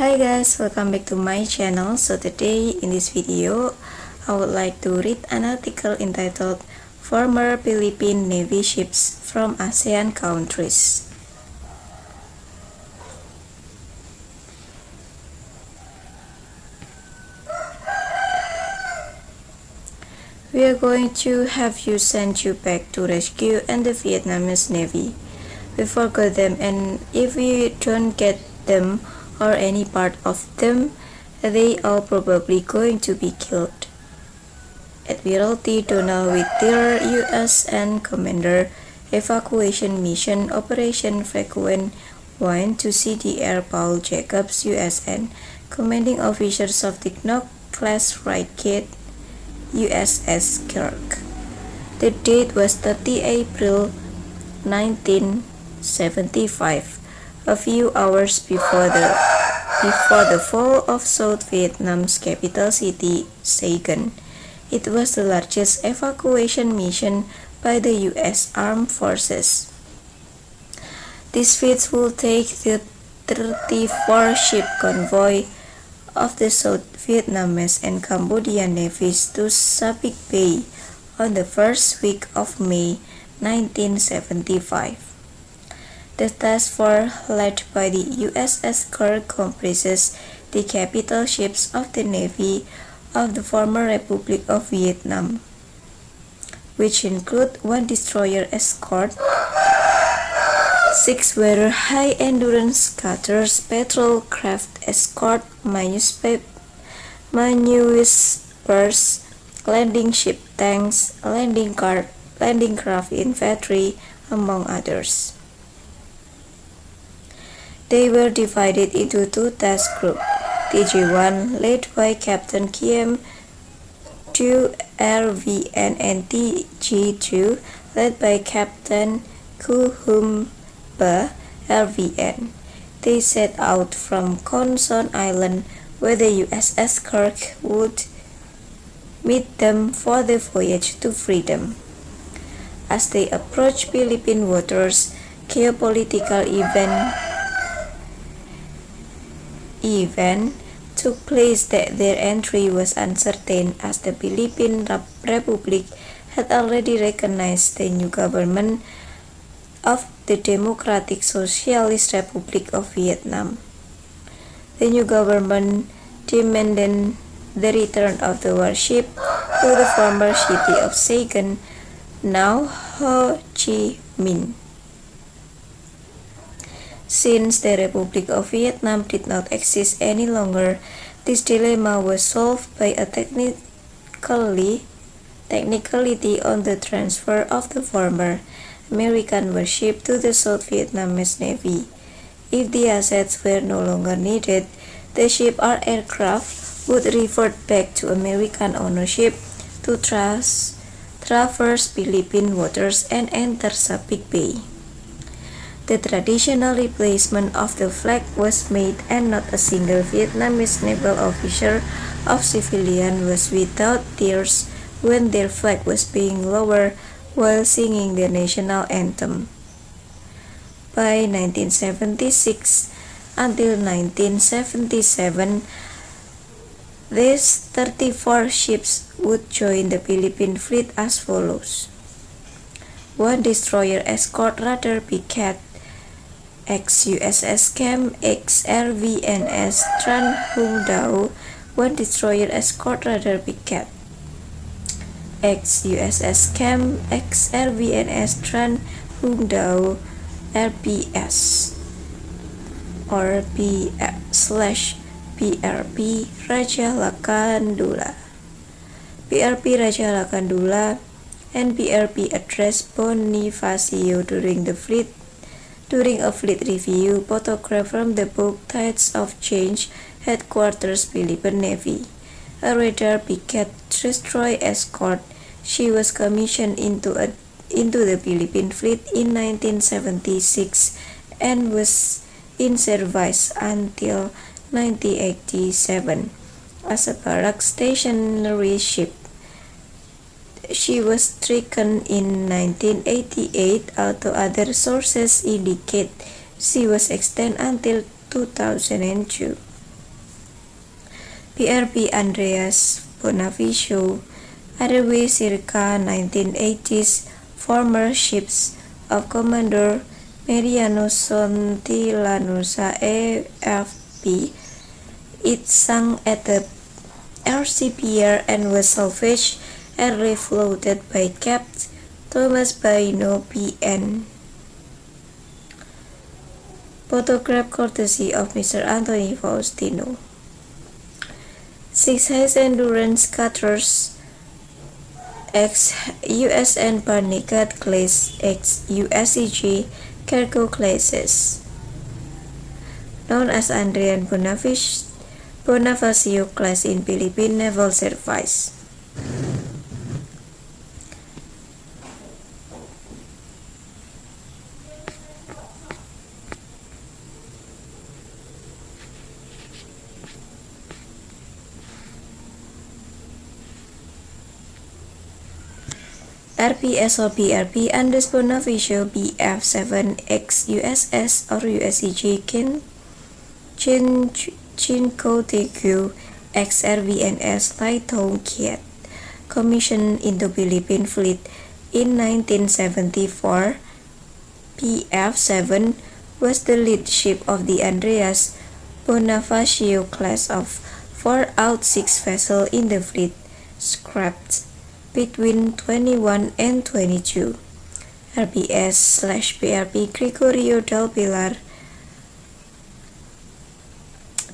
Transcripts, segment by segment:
Hi guys, welcome back to my channel. So today in this video, I would like to read an article entitled Former Philippine Navy Ships from ASEAN Countries. We are going to have you send you back to rescue and the Vietnamese Navy. We forgot them, and if we don't get them or any part of them, they are probably going to be killed. Admiralty Donald with their USN Commander Evacuation Mission Operation Frequent 1 to CDR Paul Jacobs USN Commanding Officers of the Knock Class Frigate USS Kirk. The date was 30 April 1975, a few hours before the fall of South Vietnam's capital city, Saigon. It was the largest evacuation mission by the U.S. Armed Forces. This feat would take the 34-ship convoy of the South Vietnamese and Cambodian navies to Subic Bay on the first week of May 1975. The task force led by the USS Kirk comprises the capital ships of the Navy of the former Republic of Vietnam, which include 1 destroyer escort, 6 weather high-endurance cutters, patrol craft escort, maneuvers, landing ship tanks, landing craft infantry, among others. They were divided into 2 task groups, TG-1 led by Captain Kiem Tu RVN and TG-2 led by Captain Ku Hum Ba RVN. They set out from Con Son Island, where the USS Kirk would meet them for the voyage to freedom. As they approached Philippine waters, geopolitical event took place that their entry was uncertain, as the Philippine Republic had already recognized the new government of the Democratic Socialist Republic of Vietnam. The new government demanded the return of the warship to the former city of Saigon, now Ho Chi Minh. Since the Republic of Vietnam did not exist any longer, this dilemma was solved by a technicality on the transfer of the former American warship to the South Vietnamese Navy. If the assets were no longer needed, the ship or aircraft would revert back to American ownership to traverse Philippine waters and enter Subic Bay. The traditional replacement of the flag was made, and not a single Vietnamese naval officer or civilian was without tears when their flag was being lowered while singing the national anthem. By 1976 until 1977, these 34 ships would join the Philippine fleet as follows: 1 destroyer escort rudder picket ex-USS Cam ex-RVNS Tran Hung Dao, 1 destroyer escort rudder picket ex-USS Cam ex-RVNS Tran Hung Dao RPS or P/PRP Raja Lakandula, PRP Raja Lakandula, and PRP addressed Bonifacio during a fleet review. Photograph from the book Tides of Change, Headquarters Philippine Navy. A radar picket destroyer escort, she was commissioned into the Philippine fleet in 1976 and was in service until 1987 as a barrack stationary ship. She was stricken in 1988, although other sources indicate she was extended until 2002. BRP Andreas Bonavicio, Airway circa 1980s, former ships of Commander Mariano Sontilanusa AFP. It sank at the RC Pier and was salvaged and refloated by Captain Thomas Baino PN. Photograph courtesy of Mr. Anthony Faustino. 6 high endurance cutters ex-USN Barnegat class ex-USEG cargo classes, known as Adrian Bonifacio class in Philippine Naval Service. RPS or BRP Andres Bonavicio BF7 ex-USS or USEG Chinco TQ ex-RVNS Lai Thong Kiet, commissioned into Philippine Fleet in 1974. PF7 was the lead ship of the Andreas Bonavicio class of 4 out 6 vessels in the fleet, scrapped between 21 and 22. RPS/BRP Gregorio del Pilar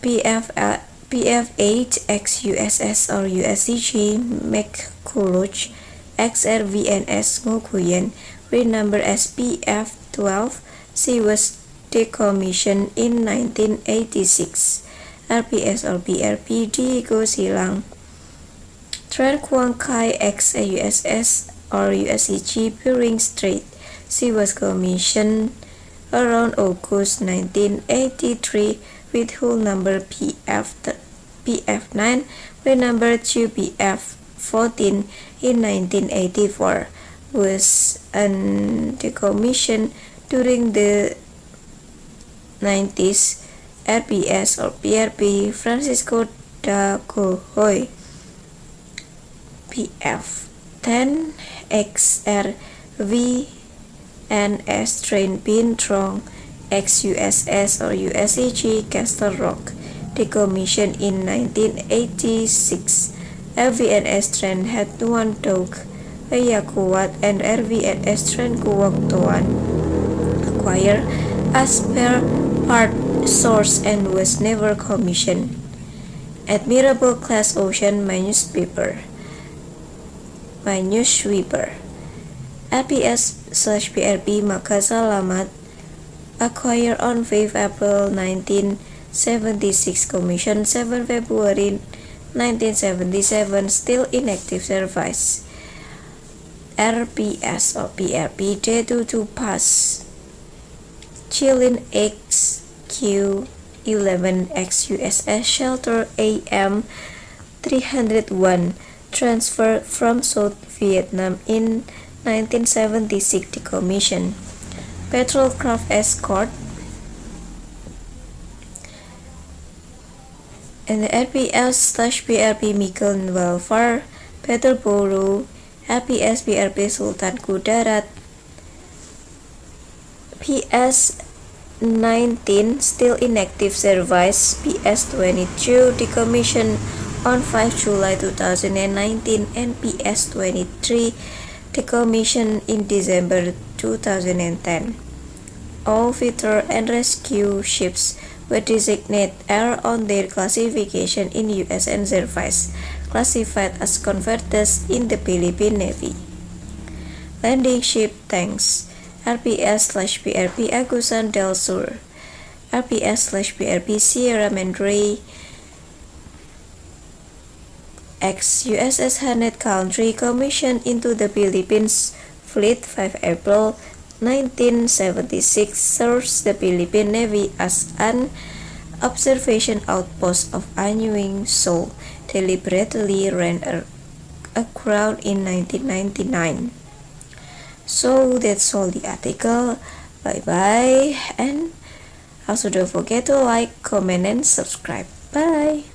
PF8 ex-USS or USEG McCulloch ex-RVNS Nguyen, renumbered as PF12. She was decommissioned in 1986. RPS or BRP Diego Silang Tran Quang Kai ex-USS or USEG Bering Strait. She was commissioned around August 1983 with hull number PF9, renumbered to PF14 in 1984. Was decommissioned during the 90s. RPS or BRP Francisco da Cohoy PF10 ex-RVNS Train Bin Trong ex-USS or USEG Castle Rock, decommissioned in 1986. RVNS Train had one dog, Ayakuwat, and RVNS Train Kuwak Toan, acquired as spare part source and was never commissioned. Admirable class Ocean Minesweeper RPS/BRP Makasalamat, acquired on 5 April 1976, commissioned 7 February 1977, still in active service. RPS or BRP J22 Pass Chilin XQ11 ex-USS Shelter AM 301, transferred from South Vietnam in 1976, decommissioned. Patrol Craft Escort and the RPS/BRP Mikael Welfare Peterborough, RPS/BRP Sultan Kudarat PS-19, still in active service. PS-22 decommissioned on 5 July 2019 and PS-23 decommissioned in December 2010. All fighter and rescue ships were designated R on their classification in USN service, classified as converters in the Philippine Navy. Landing ship tanks RPS/BRP Agusan del Sur, RPS/BRP Sierra Madre ex-USS Hanet Country, commissioned into the Philippines Fleet 5 April 1976, serves the Philippine Navy as an observation outpost of Anyuing Seoul, deliberately ran aground in 1999. So that's all the article. Bye bye, and also don't forget to like, comment, and subscribe. Bye.